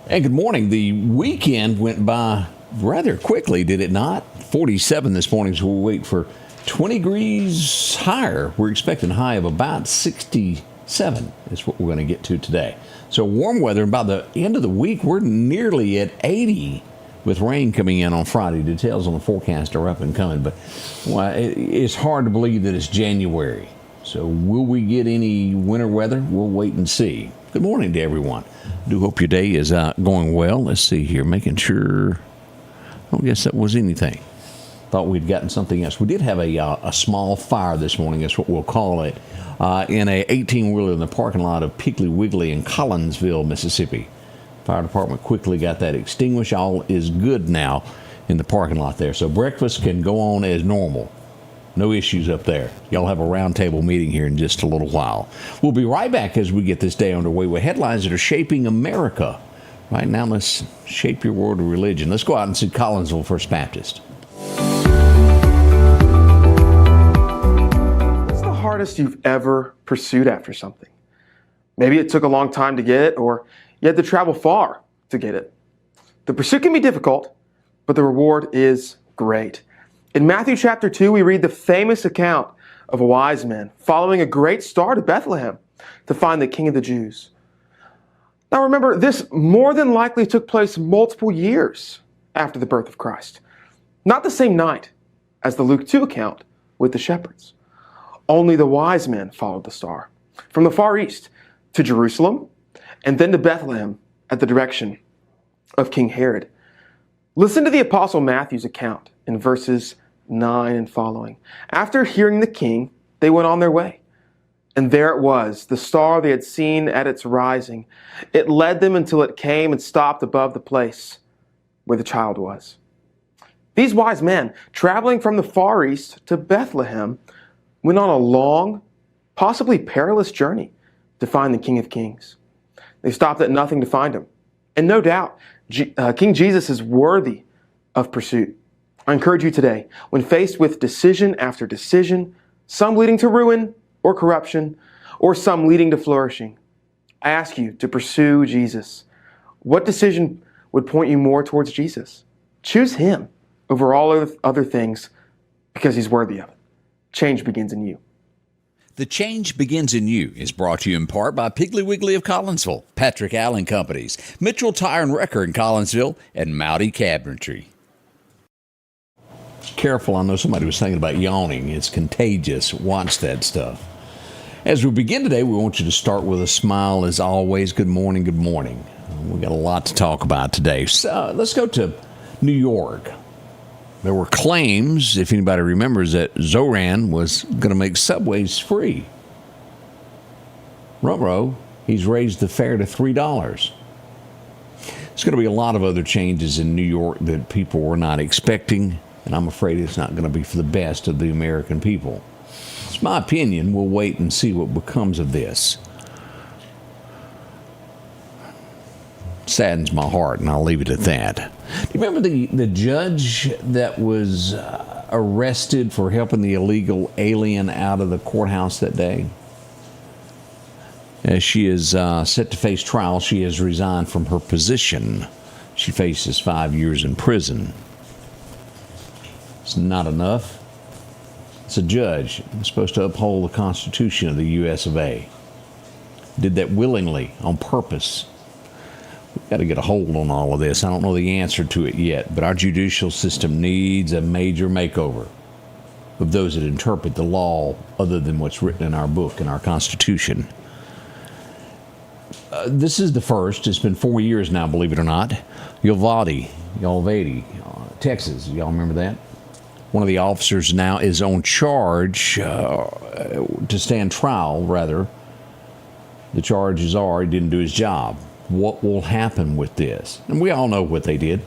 And good morning. The weekend went by rather quickly, did it not? 47 this morning, so we'll wait for 20 degrees higher. We're expecting a high of about 67 is what we're going to get to today. So warm weather, and by the end of the week, we're nearly at 80 with rain coming in on Friday. Details on the forecast are up and coming, but it's hard to believe that it's January. So will we get any winter weather? We'll wait and see. Good morning to everyone. Do hope your day is going well. Let's see here, making sure. I don't guess that was anything. Thought we'd gotten something else. We did have a small fire this morning, that's what we'll call it, in a 18-wheeler in the parking lot of Piggly Wiggly in Collinsville, Mississippi. Fire department quickly got that extinguished. All is good now in the parking lot there. So breakfast can go on as normal. No issues up there. Y'all have a roundtable meeting here in just a little while. We'll be right back as we get this day underway with headlines that are shaping America. Right now, let's shape your world of religion. Let's go out and see Collinsville First Baptist. What's the hardest you've ever pursued after something? Maybe it took a long time to get it, or you had to travel far to get it. The pursuit can be difficult, but the reward is great. In Matthew chapter 2, we read the famous account of a wise man following a great star to Bethlehem to find the King of the Jews. Now remember, this more than likely took place multiple years after the birth of Christ. Not the same night as the Luke 2 account with the shepherds. Only the wise men followed the star from the far east to Jerusalem and then to Bethlehem at the direction of King Herod. Listen to the Apostle Matthew's account in verses 9 and following. After hearing the king, they went on their way. And there it was, the star they had seen at its rising. It led them until it came and stopped above the place where the child was. These wise men, traveling from the far east to Bethlehem, went on a long, possibly perilous journey to find the King of Kings. They stopped at nothing to find him. And no doubt, King Jesus is worthy of pursuit. I encourage you today, when faced with decision after decision, some leading to ruin or corruption, or some leading to flourishing, I ask you to pursue Jesus. What decision would point you more towards Jesus? Choose him over all other things because he's worthy of it. Change begins in you. The Change Begins in You is brought to you in part by Piggly Wiggly of Collinsville, Patrick Allen Companies, Mitchell Tire and Wrecker in Collinsville, and Mowdy Cabinetry. Careful, I know somebody was thinking about yawning. It's contagious. Watch that stuff. As we begin today, we want you to start with a smile as always. Good morning, good morning. We've got a lot to talk about today. So let's go to New York. There were claims, if anybody remembers, that Zoran was going to make subways free. Ruh-roh, he's raised the fare to $3. There's going to be a lot of other changes in New York that people were not expecting, and I'm afraid it's not going to be for the best of the American people. It's my opinion. We'll wait and see what becomes of this. Saddens my heart, and I'll leave it at that. Do you remember the judge that was arrested for helping the illegal alien out of the courthouse that day? As she is set to face trial, she has resigned from her position. She faces 5 years in prison. It's not enough. It's a judge. It's supposed to uphold the Constitution of the U.S. of A. Did that willingly, on purpose. We've got to get a hold on all of this. I don't know the answer to it yet, but our judicial system needs a major makeover of those that interpret the law other than what's written in our book and our Constitution. This is the first. It's been 4 years now, believe it or not. Uvalde, Texas. Y'all remember that? One of the officers now is on charge to stand trial, rather. The charges are he didn't do his job. What will happen with this? And we all know what they did.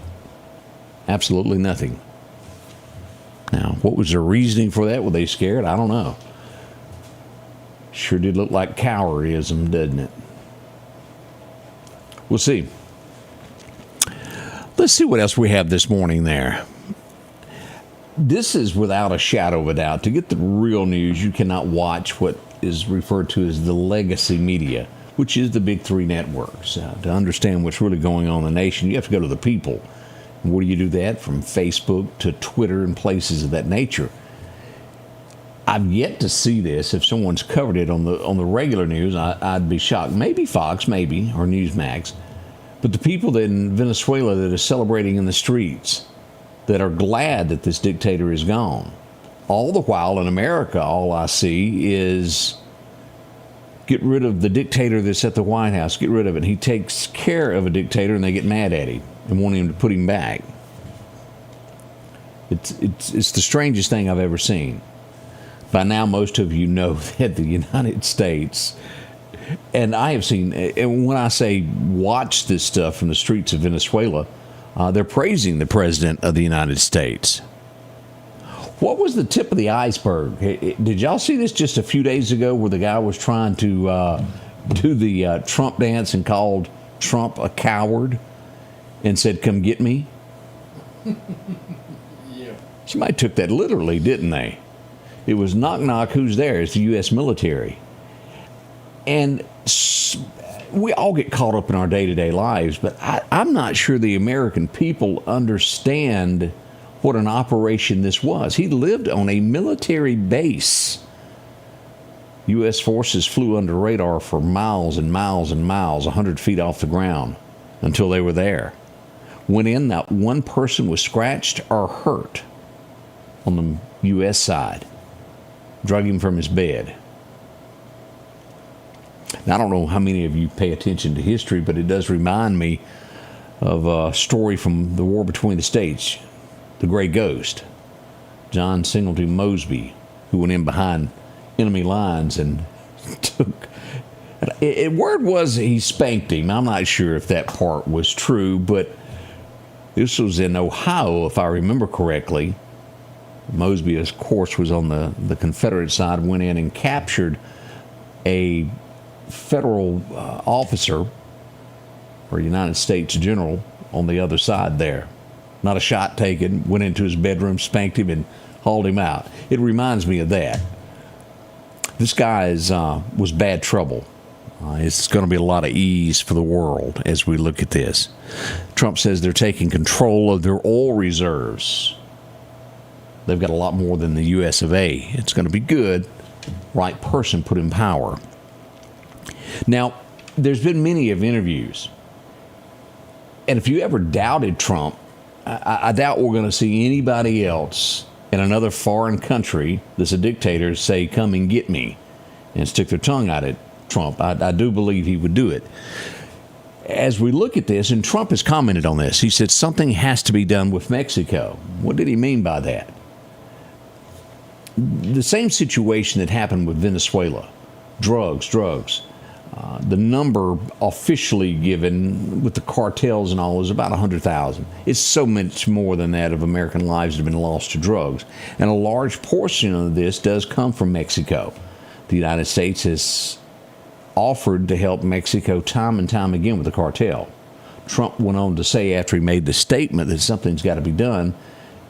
Absolutely nothing. Now, what was their reasoning for that? Were they scared? I don't know. Sure did look like cowardism, didn't it? We'll see. Let's see what else we have this morning there. This is without a shadow of a doubt. To get the real news, you cannot watch what is referred to as the legacy media. which is the big three networks. To understand what's really going on in the nation, you have to go to the people. And where do you do that? From Facebook to Twitter and places of that nature. I've yet to see this. If someone's covered it on the regular news, I'd be shocked. Maybe Fox, maybe, or Newsmax. But the people that in Venezuela that are celebrating in the streets, that are glad that this dictator is gone. All the while in America, all I see is get rid of the dictator that's at the White House. Get rid of it. He takes care of a dictator, and they get mad at him and want him to put him back. It's the strangest thing I've ever seen. By now, most of you know that the United States, and I have seen, and when I say watch this stuff from the streets of Venezuela, they're praising the President of the United States. What was the tip of the iceberg? Did y'all see this just a few days ago where the guy was trying to do the Trump dance and called Trump a coward and said, "Come get me"? Yeah. Somebody took that literally, didn't they? It was knock, knock, who's there? It's the U.S. military. And we all get caught up in our day-to-day lives, but I'm not sure the American people understand what an operation this was. He lived on a military base. U.S. forces flew under radar for miles and miles and miles, 100 feet off the ground, until they were there. Went in, not one person was scratched or hurt on the U.S. side. Drug him from his bed. Now, I don't know how many of you pay attention to history, but it does remind me of a story from the War Between the States, the Gray Ghost. John Singleton Mosby, who went in behind enemy lines and took... Word was he spanked him. I'm not sure if that part was true, but this was in Ohio, if I remember correctly. Mosby, of course, was on the Confederate side, went in and captured a federal officer or United States general on the other side there. Not a shot taken, went into his bedroom, spanked him, and hauled him out. It reminds me of that. This guy was bad trouble. It's going to be a lot of ease for the world as we look at this. Trump says they're taking control of their oil reserves. They've got a lot more than the U.S. of A. It's going to be good. Right person put in power. Now, there's been many of interviews. And if you ever doubted Trump, I doubt we're going to see anybody else in another foreign country that's a dictator say, "Come and get me," and stick their tongue out at Trump. I do believe he would do it. As we look at this, and Trump has commented on this, he said something has to be done with Mexico. What did he mean by that? The same situation that happened with Venezuela. Drugs. The number officially given with the cartels and all is about 100,000. It's so much more than that of American lives that have been lost to drugs. And a large portion of this does come from Mexico. The United States has offered to help Mexico time and time again with the cartel. Trump went on to say after he made the statement that something's got to be done,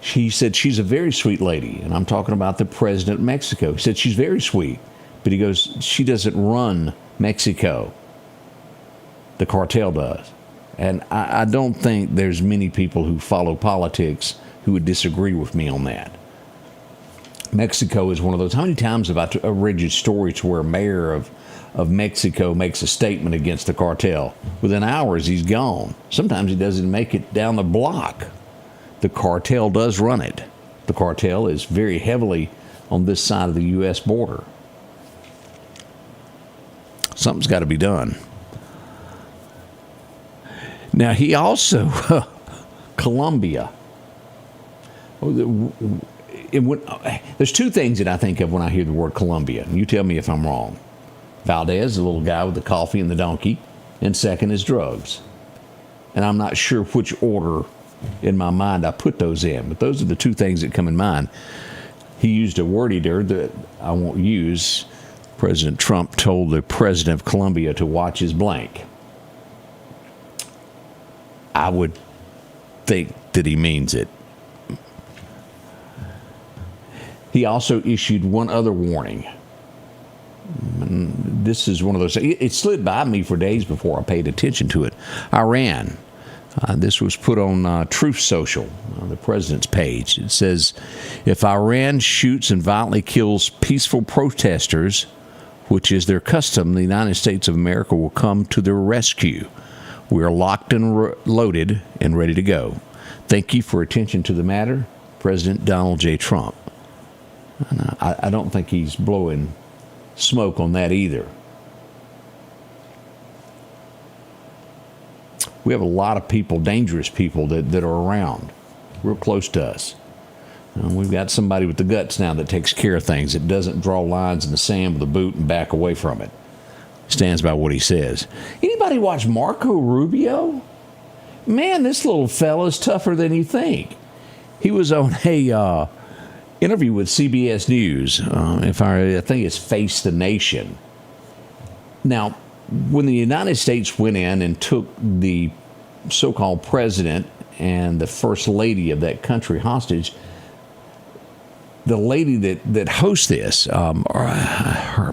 he said she's a very sweet lady. And I'm talking about the president of Mexico. He said she's very sweet. But he goes, she doesn't run Mexico. The cartel does. And I don't think there's many people who follow politics who would disagree with me on that. Mexico is one of those. How many times have I read your story to where a mayor of Mexico makes a statement against the cartel? Within hours, he's gone. Sometimes he doesn't make it down the block. The cartel does run it. The cartel is very heavily on this side of the U.S. border. Something's got to be done. Now, he also, Colombia. There's two things that I think of when I hear the word Colombia. And you tell me if I'm wrong. Valdez, the little guy with the coffee and the donkey. And second is drugs. And I'm not sure which order in my mind I put those in. But those are the two things that come in mind. He used a word there that I won't use. President Trump told the president of Colombia to watch his blank. I would think that he means it. He also issued one other warning. This is one of those. It slid by me for days before I paid attention to it. Iran. This was put on Truth Social, the president's page. It says, if Iran shoots and violently kills peaceful protesters, which is their custom, the United States of America will come to their rescue. We are locked and loaded and ready to go. Thank you for attention to the matter, President Donald J. Trump. And I don't think he's blowing smoke on that either. We have a lot of people, dangerous people that are around, real close to us. We've got somebody with the guts now that takes care of things, that doesn't draw lines in the sand with a boot and back away from it. Stands by what he says. Anybody watch Marco Rubio? Man, this little fella's tougher than you think. He was on a interview with CBS News. I think it's Face the Nation. Now, when the United States went in and took the so-called president and the first lady of that country hostage, the lady that hosts this,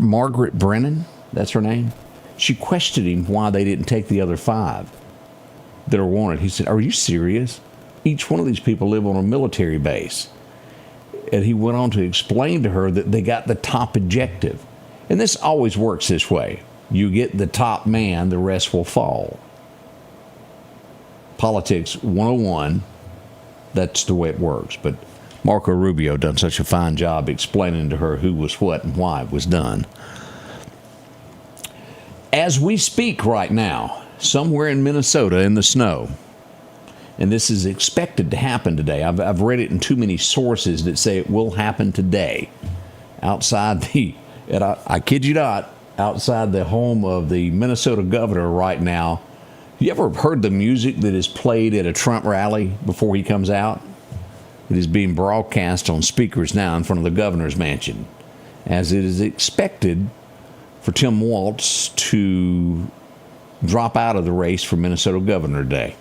Margaret Brennan, that's her name, she questioned him why they didn't take the other 5 that are wanted. He said, are you serious? Each one of these people live on a military base. And he went on to explain to her that they got the top objective. And this always works this way. You get the top man, the rest will fall. Politics 101, that's the way it works. But Marco Rubio done such a fine job explaining to her who was what and why it was done. As we speak right now, somewhere in Minnesota in the snow, and this is expected to happen today. I've read it in too many sources that say it will happen today. Outside I kid you not, outside the home of the Minnesota governor right now. You ever heard the music that is played at a Trump rally before he comes out? It is being broadcast on speakers now in front of the governor's mansion, as it is expected for Tim Walz to drop out of the race for Minnesota Governor today.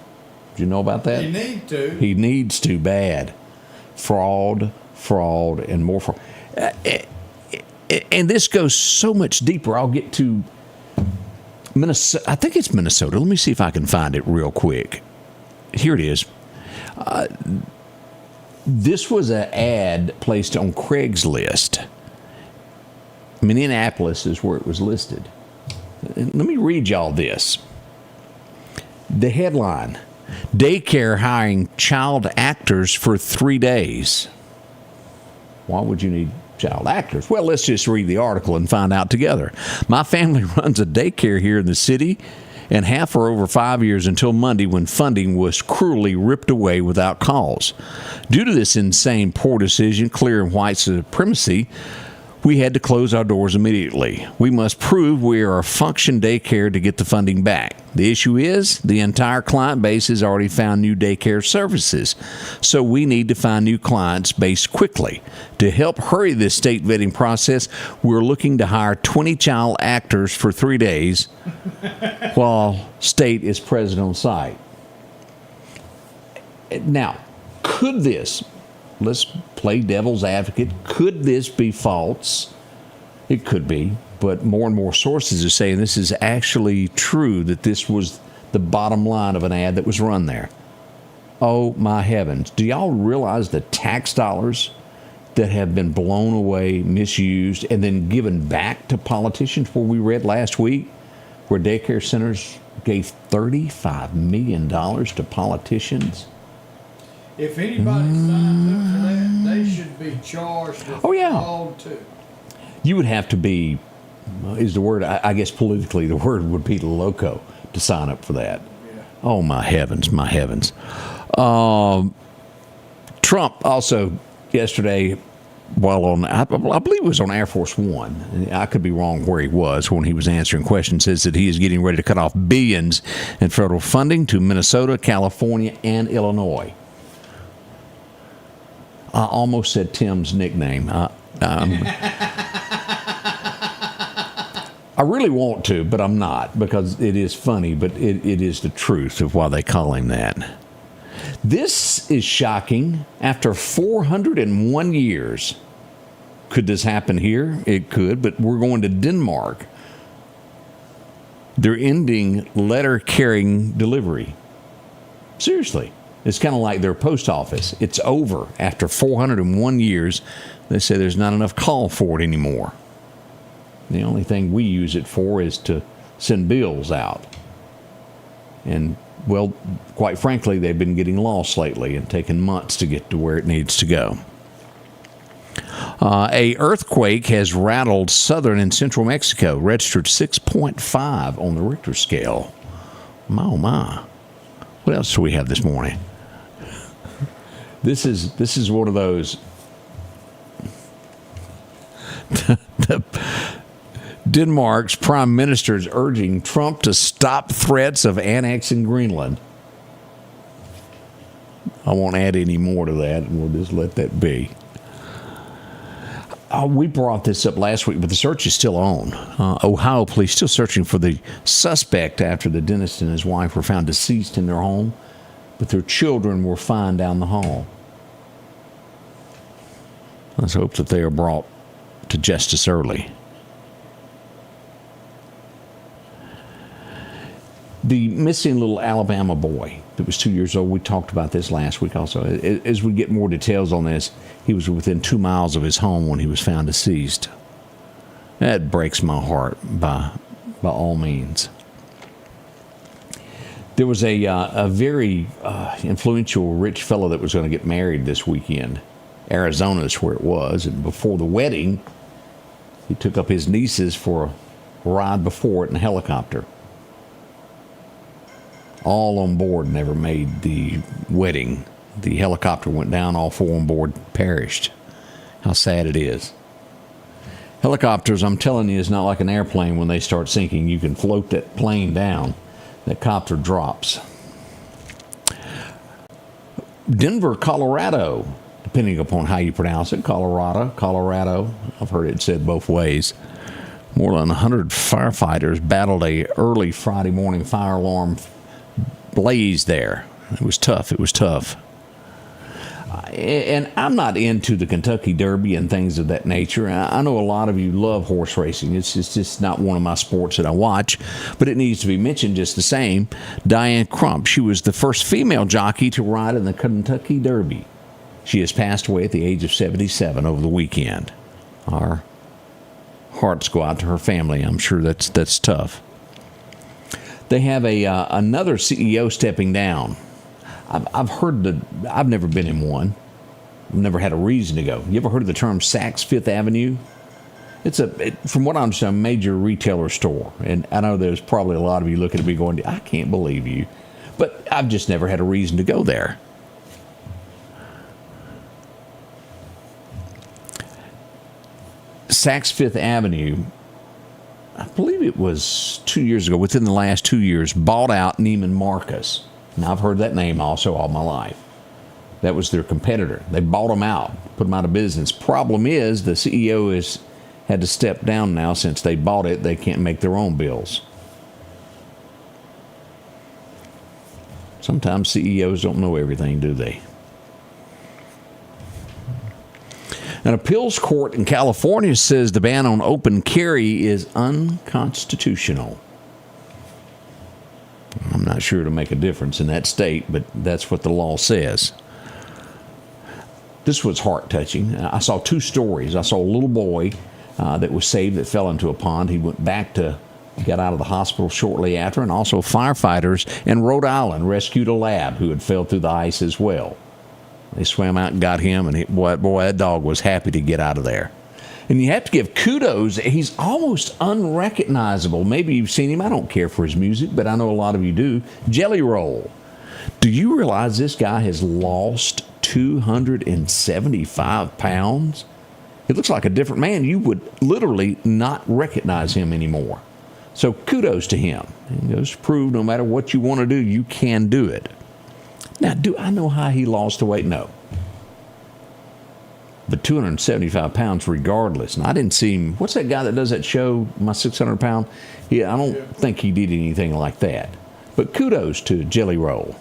Did you know about that? He needs to. He needs to bad. Fraud, and more fraud. And this goes so much deeper. I'll get to Minnesota. I think it's Minnesota. Let me see if I can find it real quick. Here it is. This was an ad placed on Craigslist. Minneapolis is where it was listed. Let me read y'all this. The headline, daycare hiring child actors for 3 days. Why would you need child actors? Well, let's just read the article and find out together. My family runs a daycare here in the city, and half for over 5 years until Monday when funding was cruelly ripped away without cause. Due to this insane poor decision, clear and white supremacy, we had to close our doors immediately. We must prove we are a function daycare to get the funding back. The issue is the entire client base has already found new daycare services, so we need to find new clients base quickly. To help hurry this state vetting process, we're looking to hire 20 child actors for 3 days while state is present on site. Now, could this... Let's play devil's advocate. Could this be false? It could be, but more and more sources are saying this is actually true, that this was the bottom line of an ad that was run there. Oh, my heavens. Do y'all realize the tax dollars that have been blown away, misused, and then given back to politicians? Where we read last week where daycare centers gave $35 million to politicians. If anybody signs up for that, they should be charged with fraud too. You would have to be, is the word, I guess politically the word would be loco to sign up for that. Yeah. Oh, my heavens, my heavens. Trump also yesterday, while on, I believe it was on Air Force One, I could be wrong where he was when he was answering questions, says that he is getting ready to cut off billions in federal funding to Minnesota, California, and Illinois. I almost said Tim's nickname. I really want to, but I'm not, because it is funny, but it is the truth of why they call him that. This is shocking. After 401 years, Could this happen here? It could, but we're going to Denmark. They're ending letter-carrying delivery. Seriously. It's kind of like their post office. It's over after 401 years. They say there's not enough call for it anymore. The only thing we use it for is to send bills out. And, well, quite frankly, they've been getting lost lately and taking months to get to where it needs to go. A earthquake has rattled southern and central Mexico, registered 6.5 on the Richter scale. My, oh my. What else do we have this morning? This is one of those. Denmark's prime minister is urging Trump to stop threats of annexing Greenland. I won't add any more to that, and we'll just let that be. We brought this up last week, but the search is still on. Ohio police still searching for the suspect after the dentist and his wife were found deceased in their home, but their children were found down the hall. Let's hope that they are brought to justice early. The missing little Alabama boy that was 2 years old, we talked about this last week also. As we get more details on this, he was within 2 miles of his home when he was found deceased. That breaks my heart by all means. There was a very influential rich fellow that was going to get married this weekend. Arizona is where it was, and before the wedding, he took up his nieces for a ride before it in a helicopter. All on board never made the wedding. The helicopter went down, all 4 on board perished. How sad it is. Helicopters, I'm telling you, is not like an airplane when they start sinking. You can float that plane down. That copter drops. Denver, Colorado, depending upon how you pronounce it, Colorado. I've heard it said both ways. More than 100 firefighters battled a early Friday morning fire alarm blaze there. It was tough. And I'm not into the Kentucky Derby and things of that nature. I know a lot of you love horse racing. It's just not one of my sports that I watch, but it needs to be mentioned just the same. Diane Crump, she was the first female jockey to ride in the Kentucky Derby. She has passed away at the age of 77 over the weekend. Our hearts go out to her family. I'm sure that's tough. They have another CEO stepping down. I've heard I've never been in one. I've never had a reason to go. You ever heard of the term Saks Fifth Avenue? It's from what I understand, a major retailer store. And I know there's probably a lot of you looking at me going, I can't believe you. But I've just never had a reason to go there. Saks Fifth Avenue, I believe it was 2 years ago, within the last 2 years, bought out Neiman Marcus. Now, I've heard that name also all my life. That was their competitor. They bought them out, put them out of business. Problem is, the CEO has had to step down now since they bought it. They can't make their own bills. Sometimes CEOs don't know everything, do they? An appeals court in California says the ban on open carry is unconstitutional. I'm not sure it'll make a difference in that state, but that's what the law says. This was heart-touching. I saw 2 stories. I saw a little boy that was saved that fell into a pond. He got out of the hospital shortly after, and also firefighters in Rhode Island rescued a lab who had fell through the ice as well. They swam out and got him, and boy, that dog was happy to get out of there. And you have to give kudos. He's almost unrecognizable. Maybe you've seen him. I don't care for his music, but I know a lot of you do. Jelly Roll. Do you realize this guy has lost 275 pounds? He looks like a different man. You would literally not recognize him anymore. So kudos to him. It goes to prove no matter what you want to do, you can do it. Now, do I know how he lost the weight? No. But 275 pounds regardless. And I didn't see him. What's that guy that does that show, My 600 Pound? I don't think he did anything like that. But kudos to Jelly Roll.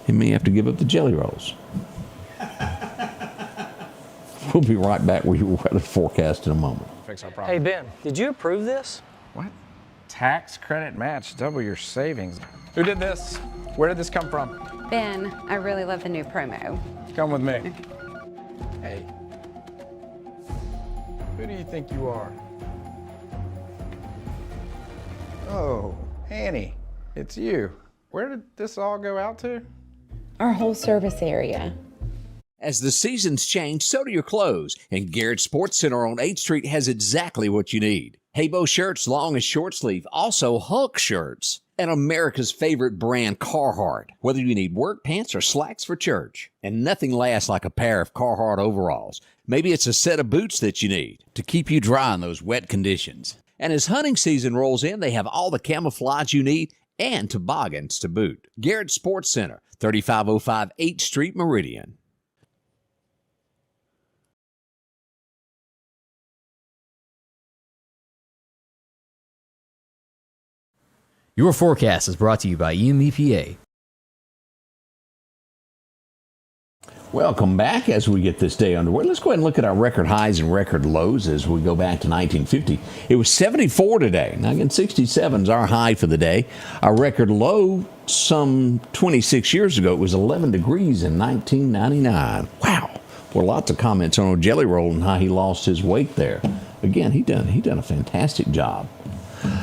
He may have to give up the jelly rolls. We'll be right back with your weather forecast in a moment. Fix our problem. Hey, Ben, did you approve this? What? Tax credit match, double your savings. Who did this? Where did this come from? Ben, I really love the new promo. Come with me. Hey. Who do you think you are? Oh, Annie, it's you. Where did this all go out to? Our whole service area. As the seasons change, so do your clothes. And Garrett Sports Center on 8th Street has exactly what you need. Habo shirts, long and short sleeve. Also Hulk shirts. And America's favorite brand, Carhartt. Whether you need work pants or slacks for church. And nothing lasts like a pair of Carhartt overalls. Maybe it's a set of boots that you need to keep you dry in those wet conditions. And as hunting season rolls in, they have all the camouflage you need and toboggans to boot. Garrett Sports Center, 3505 8th Street, Meridian. Your forecast is brought to you by EMEPA. Welcome back as we get this day underway. Let's go ahead and look at our record highs and record lows as we go back to 1950. It was 74 today. Now again, 67 is our high for the day. Our record low some 26 years ago, it was 11 degrees in 1999. Wow. Well, lots of comments on old Jelly Roll and how he lost his weight there. Again, he done a fantastic job.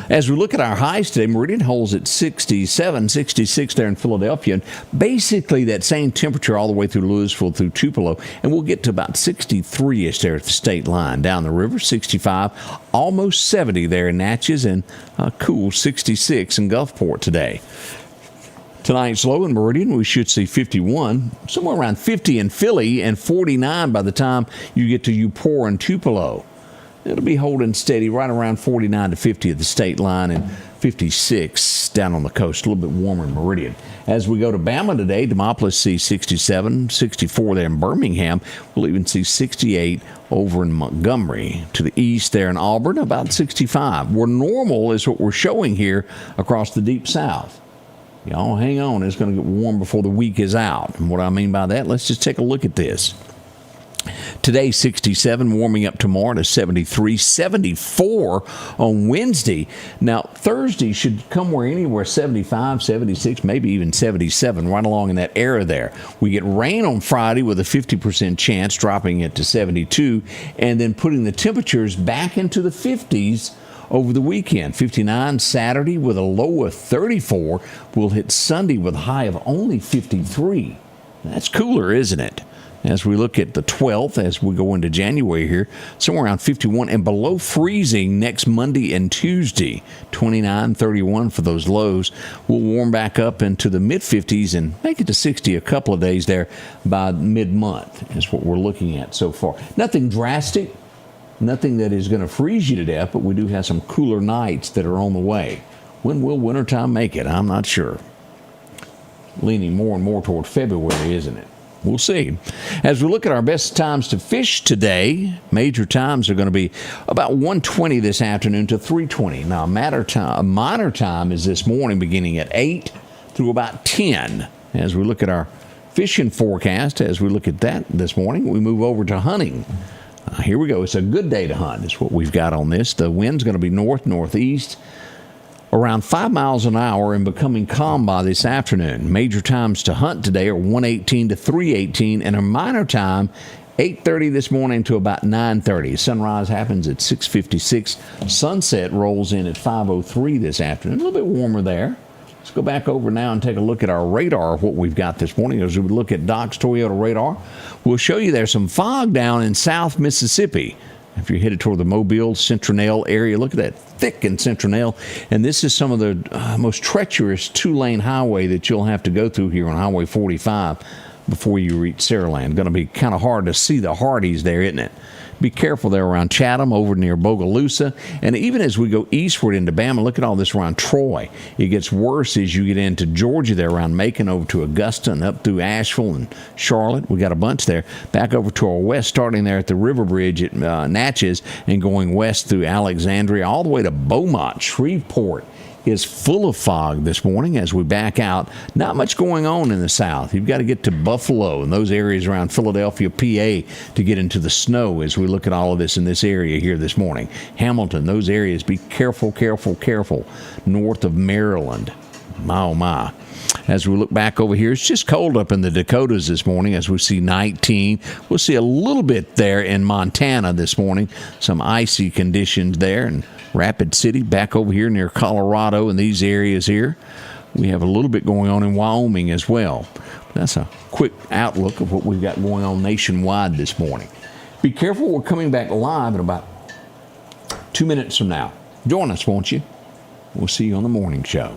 As we look at our highs today, Meridian holds at 67, 66 there in Philadelphia. And basically that same temperature all the way through Louisville, through Tupelo. And we'll get to about 63-ish there at the state line. Down the river, 65, almost 70 there in Natchez, and a cool 66 in Gulfport today. Tonight's low in Meridian, we should see 51, somewhere around 50 in Philly, and 49 by the time you get to Eupor and Tupelo. It'll be holding steady right around 49 to 50 at the state line and 56 down on the coast, a little bit warmer in Meridian. As we go to Bama today, Demopolis sees 67, 64 there in Birmingham. We'll even see 68 over in Montgomery. To the east there in Auburn, about 65. Where normal is what we're showing here across the deep south. Y'all hang on, it's going to get warm before the week is out. And what I mean by that, let's just take a look at this. Today, 67, warming up tomorrow to 73, 74 on Wednesday. Now, Thursday should come where anywhere 75, 76, maybe even 77, right along in that area there. We get rain on Friday with a 50% chance, dropping it to 72, and then putting the temperatures back into the 50s over the weekend. 59 Saturday with a low of 34. We'll hit Sunday with a high of only 53. That's cooler, isn't it? As we look at the 12th, as we go into January here, somewhere around 51 and below freezing next Monday and Tuesday. 29, 31 for those lows. We'll warm back up into the mid-50s and make it to 60 a couple of days there by mid-month is what we're looking at so far. Nothing drastic, nothing that is going to freeze you to death, but we do have some cooler nights that are on the way. When will wintertime make it? I'm not sure. Leaning more and more toward February, isn't it? We'll see. As we look at our best times to fish today, major times are going to be about 1:20 this afternoon to 3:20. Now, minor time is this morning beginning at 8 through about 10. As we look at our fishing forecast, as we look at that this morning, we move over to hunting. Here we go. It's a good day to hunt is what we've got on this. The wind's going to be north-northeast. Around 5 miles an hour and becoming calm by this afternoon. Major times to hunt today are 1:18 to 3:18, and a minor time 8:30 this morning to about 9:30. Sunrise happens at 6:56. Sunset rolls in at 5:03 this afternoon. A little bit warmer there. Let's go back over now and take a look at our radar, what we've got this morning. As we look at Doc's Toyota radar, we'll show you there's some fog down in South Mississippi. If you're headed toward the Mobile, Centronelle area, look at that thick in Centronelle. And this is some of the most treacherous two-lane highway that you'll have to go through here on Highway 45 before you reach Saraland. Going to be kind of hard to see the Hardys there, isn't it? Be careful there around Chatham, over near Bogalusa. And even as we go eastward into Bama, look at all this around Troy. It gets worse as you get into Georgia there around Macon, over to Augusta and up through Asheville and Charlotte. We got a bunch there. Back over to our west, starting there at the River Bridge at Natchez and going west through Alexandria all the way to Beaumont, Shreveport. is full of fog this morning as we back out. Not much going on in the south. You've got to get to Buffalo and those areas around Philadelphia, PA to get into the snow as we look at all of this in this area here this morning. Hamilton, those areas, be careful, careful, careful. North of Maryland. My, oh my. As we look back over here, it's just cold up in the Dakotas this morning as we see 19. We'll see a little bit there in Montana this morning. Some icy conditions there. And Rapid City back over here near Colorado and these areas here. We have a little bit going on in Wyoming as well. That's a quick outlook of what we've got going on nationwide this morning. Be careful, we're coming back live in about 2 minutes from now. Join us, won't you? We'll see you on the morning show.